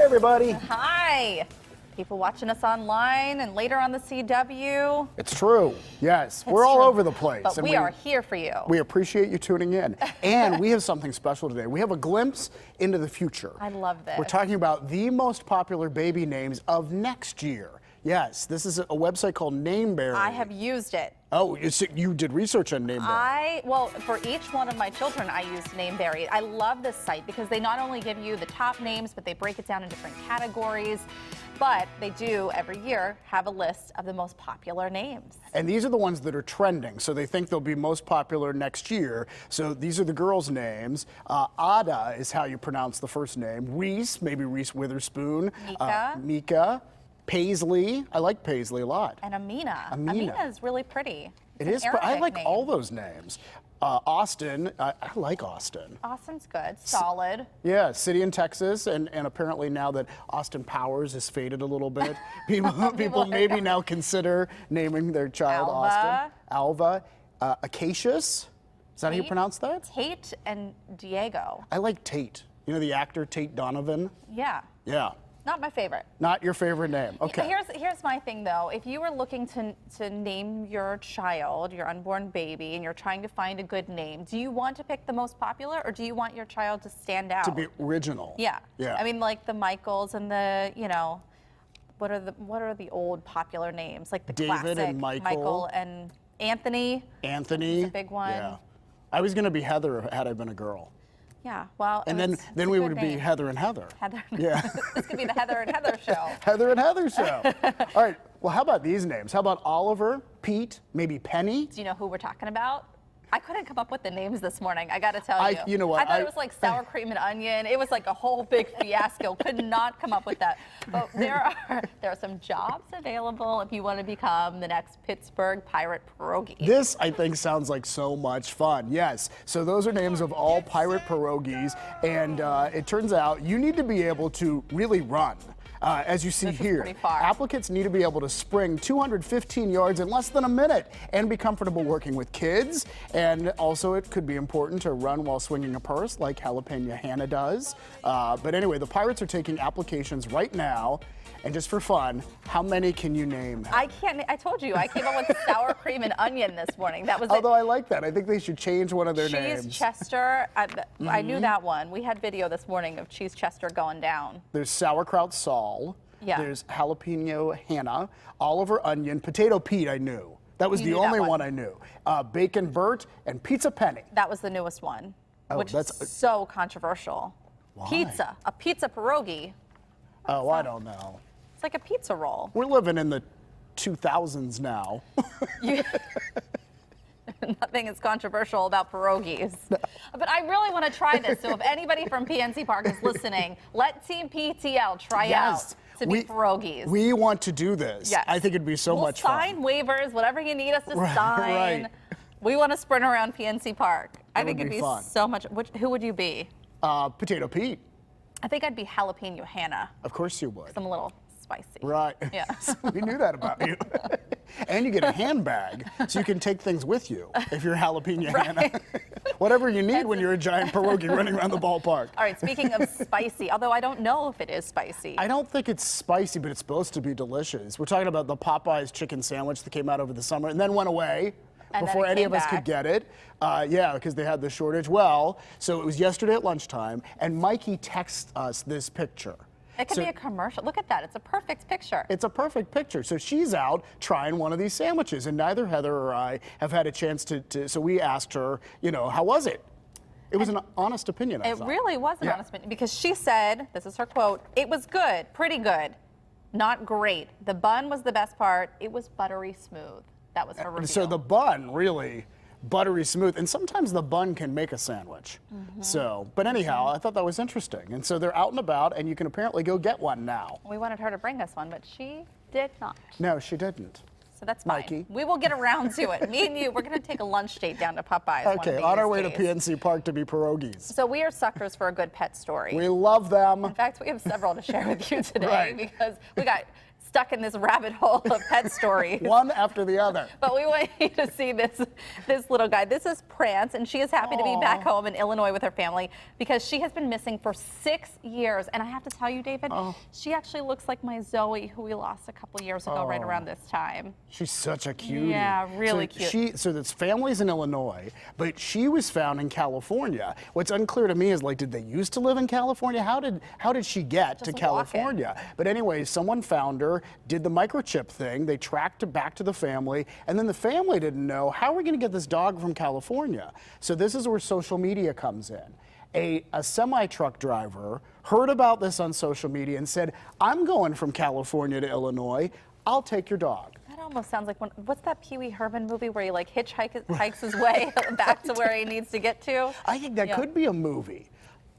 everybody. Hi. People watching us online and later on the CW. It's true. Yes, we're all over the place. But we are here for you. We appreciate you tuning in. And we have something special today. We have a glimpse into the future. I love this. We're talking about the most popular baby names of next year. Yes, this is a website called Nameberry. I have used it. Oh, you did research on Nameberry. Well, for each one of my children, I used Nameberry. I love this site because they not only give you the top names, but they break it down in different categories. But they do, every year, have a list of the most popular names. And these are the ones that are trending, so they think they'll be most popular next year. So these are the girls' names. Ada is how you pronounce the first name. Reese, maybe Reese Witherspoon. Mika. Mika. Paisley. I like Paisley a lot. And Amina. Amina is really pretty. It is. I like all those names. Austin. I like Austin. Austin's good. Solid. Yeah, city in Texas, and apparently now that Austin Powers has faded a little bit, people maybe now consider naming their child Alva. Austin. Alva. Acacius. Is that how you pronounce that? Tate and Diego. I like Tate. You know the actor Tate Donovan? Yeah. Yeah. Not my favorite. Not your favorite name. Okay. Here's my thing though. If you were looking to name your child, your unborn baby, and you're trying to find a good name, do you want to pick the most popular, or do you want your child to stand out? To be original. Yeah. Yeah. I mean, like the Michaels and the, what are the old popular names, like the David classic and Michael and Anthony. Anthony. That's a big one. Yeah. I was gonna be Heather had I been a girl. Yeah, well, and then we would be Heather and Heather. Heather. Yeah. This could be the Heather and Heather show. Heather and Heather show. All right. Well, how about these names? How about Oliver, Pete, maybe Penny? Do you know who we're talking about? I couldn't come up with the names this morning, I got to tell you. You know what? I thought it was like sour cream and onion. It was like a whole big fiasco. Could not come up with that. But there are some jobs available if you want to become the next Pittsburgh Pirate Pierogi. This, I think, sounds like so much fun. Yes. So those are names of all pirate pierogies, and it turns out you need to be able to really run. As you see here, applicants need to be able to spring 215 yards in less than a minute and be comfortable working with kids. And also, it could be important to run while swinging a purse like Jalapeno Hannah does. But anyway, the Pirates are taking applications right now. And just for fun, how many can you name? I told you, I came up with sour cream and onion this morning. That was Although I like that. I think they should change one of their names. Cheese Chester. I knew that one. We had video this morning of Cheese Chester going down. There's Sauerkraut Saul. Yeah. There's Jalapeno Hannah. Oliver Onion. Potato Pete I knew. That was the only one I knew. Bacon Bert and Pizza Penny. That was the newest one, which is so controversial. Why? Pizza. A pizza pierogi. Oh, I don't know. It's like a pizza roll. We're living in the 2000s now. Nothing is controversial about pierogies. But I really want to try this. So if anybody from PNC Park is listening, let Team PTL try out to be pierogies. We want to do this. Yes. I think it'd be so much fun. We'll sign waivers, whatever you need us to sign. Right. We want to sprint around PNC Park. I think it'd be fun. so much. Who would you be? Potato Pete. I think I'd be Jalapeno Hannah. Of course you would. I'm a little spicy. Right. Yeah. We knew that about you. And you get a handbag, so you can take things with you if you're Jalapeno Hannah. Whatever you need when you're a giant pierogi running around the ballpark. All right, speaking of spicy, although I don't know if it is spicy. I don't think it's spicy, but it's supposed to be delicious. We're talking about the Popeyes chicken sandwich that came out over the summer and then went away. Before any of us could get it. Yeah, because they had the shortage. Well, so it was yesterday at lunchtime, and Mikey texts us this picture. It could be a commercial. Look at that. It's a perfect picture. It's a perfect picture. So she's out trying one of these sandwiches, and neither Heather or I have had a chance to so we asked her, how was it? It was an honest opinion, I thought. It really was an honest opinion, because she said, this is her quote, "It was good, pretty good, not great. The bun was the best part. It was buttery smooth." That was her review. So the bun, really buttery smooth, and sometimes the bun can make a sandwich. So, but anyhow, I thought that was interesting. And so they're out and about, and you can apparently go get one now. We wanted her to bring us one, but she did not. No, she didn't. So that's fine. Mikey. We will get around to it. Me and you, we're going to take a lunch date down to Popeyes. Okay, on our way to PNC Park to be pierogies. So we are suckers for a good pet story. We love them. In fact, we have several to share with you today because we got stuck in this rabbit hole of pet stories. One after the other. But we want you to see this little guy. This is Prance, and she is happy to be back home in Illinois with her family because she has been missing for 6 years. And I have to tell you, David, she actually looks like my Zoe, who we lost a couple years ago, right around this time. She's such a cutie. Yeah, really cute. So this family's in Illinois, but she was found in California. What's unclear to me is, like, did they used to live in California? How did she get to California? But anyway, someone found her, did the microchip thing. They tracked her back to the family, and then the family didn't know, how are we going to get this dog from California? So this is where social media comes in. A semi-truck driver heard about this on social media and said, I'm going from California to Illinois. I'll take your dog. That almost sounds like what's that Pee Wee Herman movie where he like hikes his way back to where he needs to get to? I think that could be a movie.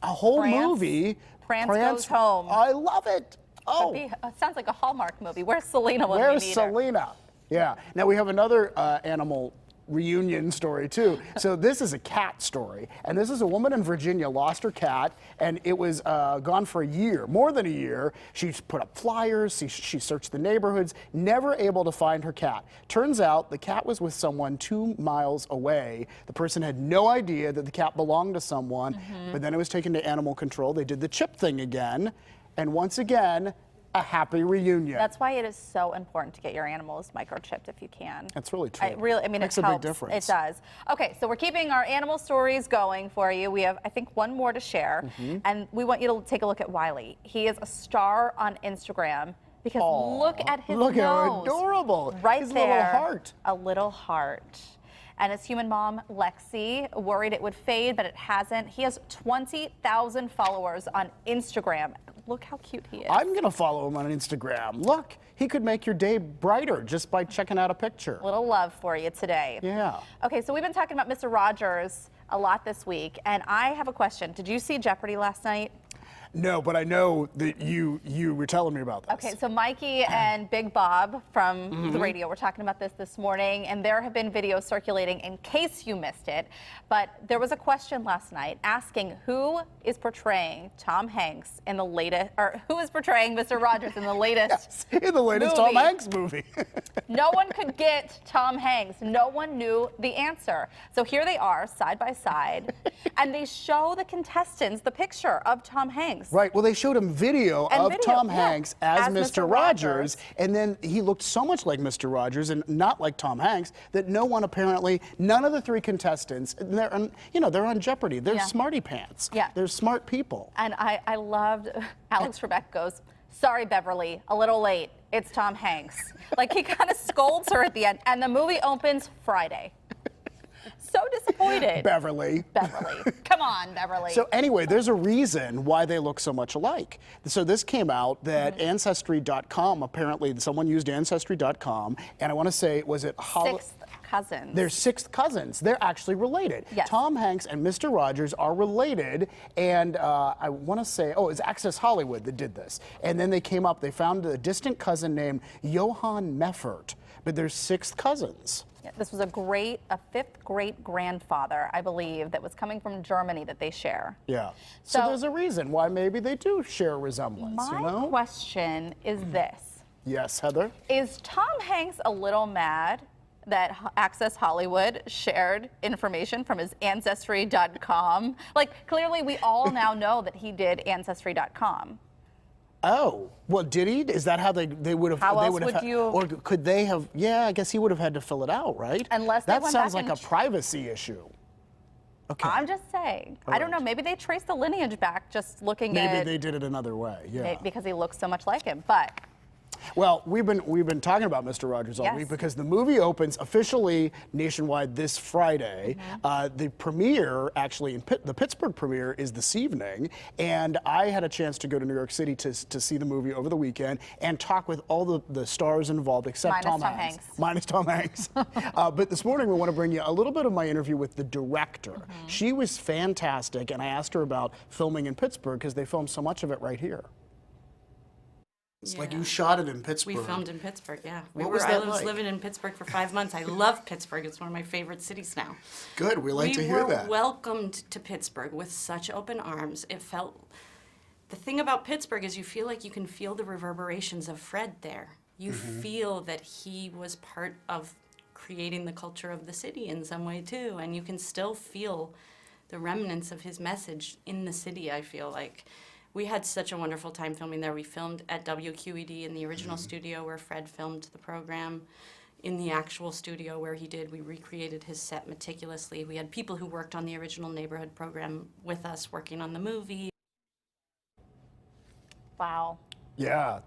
A whole movie. Prance Goes Home. I love it. Oh. It sounds like a Hallmark movie. Where's Selena when we need her? Where's Selena? Yeah. Now we have another animal reunion story too. So this is a cat story, and this is a woman in Virginia lost her cat, and it was gone for a year, more than a year. She put up flyers, she searched the neighborhoods, never able to find her cat. Turns out the cat was with someone 2 miles away. The person had no idea that the cat belonged to someone, but then it was taken to animal control. They did the chip thing again, and once again, a happy reunion. That's why it is so important to get your animals microchipped if you can. That's really true. I mean, makes it helps. A big difference. It does. Okay, so we're keeping our animal stories going for you. We have, I think, one more to share, and we want you to take a look at Wiley. He is a star on Instagram because look at his nose. Look how adorable. Right his there. Little heart. A little heart. And his human mom, Lexi, worried it would fade, but it hasn't. He has 20,000 followers on Instagram. Look how cute he is. I'm going to follow him on Instagram. Look, he could make your day brighter just by checking out a picture. A little love for you today. Yeah. Okay, so we've been talking about Mr. Rogers a lot this week, and I have a question. Did you see Jeopardy last night? No, but I know that you were telling me about this. Okay, so Mikey and Big Bob from the radio were talking about this morning, and there have been videos circulating in case you missed it. But there was a question last night asking who is portraying Tom Hanks in the latest, or who is portraying Mr. Rogers in the latest in the latest movie. Tom Hanks movie. No one could get Tom Hanks. No one knew the answer. So here they are, side by side, and they show the contestants the picture of Tom Hanks. Right. Well, they showed him video of Tom Hanks as Mr. Rogers, and then he looked so much like Mr. Rogers and not like Tom Hanks that no one apparently, none of the 3 contestants, they're on Jeopardy. They're smarty pants. Yeah. They're smart people. And I loved Alex Trebek goes, sorry, Beverly, a little late. It's Tom Hanks. Like he kind of scolds her at the end, and the movie opens Friday. So disappointed. Beverly. Come on, Beverly. So anyway, there's a reason why they look so much alike. So this came out that Ancestry.com, apparently someone used Ancestry.com, and I want to say, was it Sixth cousins. They're 6th cousins. They're actually related. Yes. Tom Hanks and Mr. Rogers are related, and I want to say, it's Access Hollywood that did this. And then they found a distant cousin named Johann Meffert, but they're 6th cousins. This was a 5th great grandfather, I believe, that was coming from Germany that they share. Yeah. So there's a reason why maybe they do share a resemblance, My question is this. Yes, Heather? Is Tom Hanks a little mad that Access Hollywood shared information from his Ancestry.com? Like, clearly we all now know that he did Ancestry.com. Oh, well, did he? Is that how they would have? How they else would you? Or could they have? Yeah, I guess he would have had to fill it out, right? Unless that they sounds like a privacy issue. Okay. I'm just saying. I don't know. Maybe they traced the lineage back just looking at. Maybe they did it another way. Yeah. Because he looks so much like him, but. Well, we've been talking about Mr. Rogers all week because the movie opens officially nationwide this Friday. The premiere, actually, the Pittsburgh premiere is this evening, and I had a chance to go to New York City to see the movie over the weekend and talk with all the stars involved except Tom Hanks. Minus Tom Hanks. But this morning we want to bring you a little bit of my interview with the director. She was fantastic, and I asked her about filming in Pittsburgh because they filmed so much of it right here. It's like you shot it in Pittsburgh. We filmed in Pittsburgh, yeah. I was living in Pittsburgh for 5 months. I love Pittsburgh. It's one of my favorite cities now. Good, we like to hear that. We were welcomed to Pittsburgh with such open arms. It felt, the thing about Pittsburgh is you feel like you can feel the reverberations of Fred there. you feel that he was part of creating the culture of the city in some way too, and you can still feel the remnants of his message in the city. I feel like we had such a wonderful time filming there. We filmed at WQED in the original studio where Fred filmed the program. In the actual studio where he did, we recreated his set meticulously. We had people who worked on the original neighborhood program with us working on the movie. Wow. Yeah,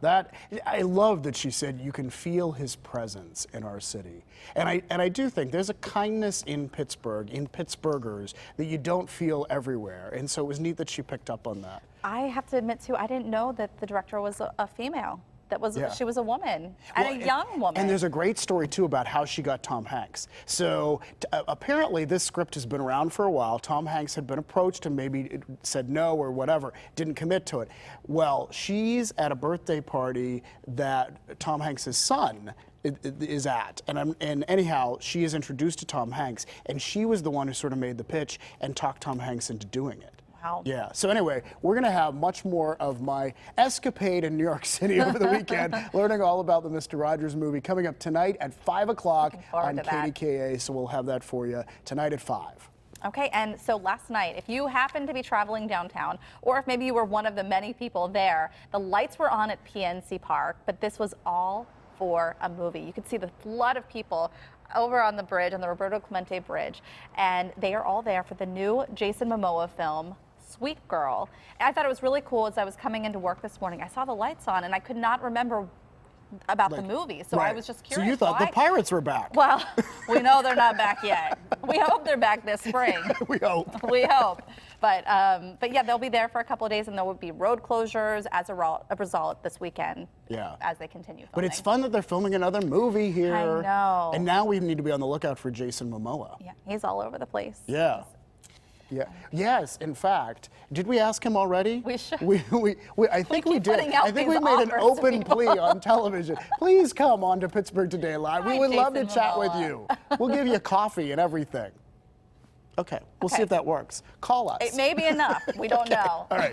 I love that she said you can feel his presence in our city. And I do think there's a kindness in Pittsburgh, in Pittsburghers, that you don't feel everywhere. And so it was neat that she picked up on that. I have to admit too, I didn't know that the director was a female. She was a woman, and a young woman. And there's a great story too about how she got Tom Hanks. So apparently this script has been around for a while. Tom Hanks had been approached and maybe said no or whatever, didn't commit to it. Well, she's at a birthday party that Tom Hanks' son is at, and anyhow, she is introduced to Tom Hanks, and she was the one who sort of made the pitch and talked Tom Hanks into doing it. Wow. Yeah. So anyway, we're going to have much more of my escapade in New York City over the weekend, learning all about the Mr. Rogers movie coming up tonight at 5 o'clock on KDKA. So we'll have that for you tonight at 5. Okay, and so last night, if you happened to be traveling downtown, or if maybe you were one of the many people there, the lights were on at PNC Park, but this was all for a movie. You could see the flood of people over on the bridge, on the Roberto Clemente Bridge, and they are all there for the new Jason Momoa film, Sweet Girl. And I thought it was really cool as I was coming into work this morning. I saw the lights on and I could not remember about the movie, so I was just curious. So you thought the pirates were back? Well, we know they're not back yet. We hope they're back this spring. We hope. We hope. But yeah, they'll be there for a couple of days, and there will be road closures as a result this weekend. Yeah. As they continue filming. But it's fun that they're filming another movie here. I know. And now we need to be on the lookout for Jason Momoa. Yeah, he's all over the place. Yeah. Yeah. Yes. In fact, did we ask him already? We should. I think we did. I think we made an open plea on television. Please come on to Pittsburgh Today Live. We would love to chat with you. We'll give you coffee and everything. Okay. We'll see if that works. Call us. It may be enough. We don't know. All right.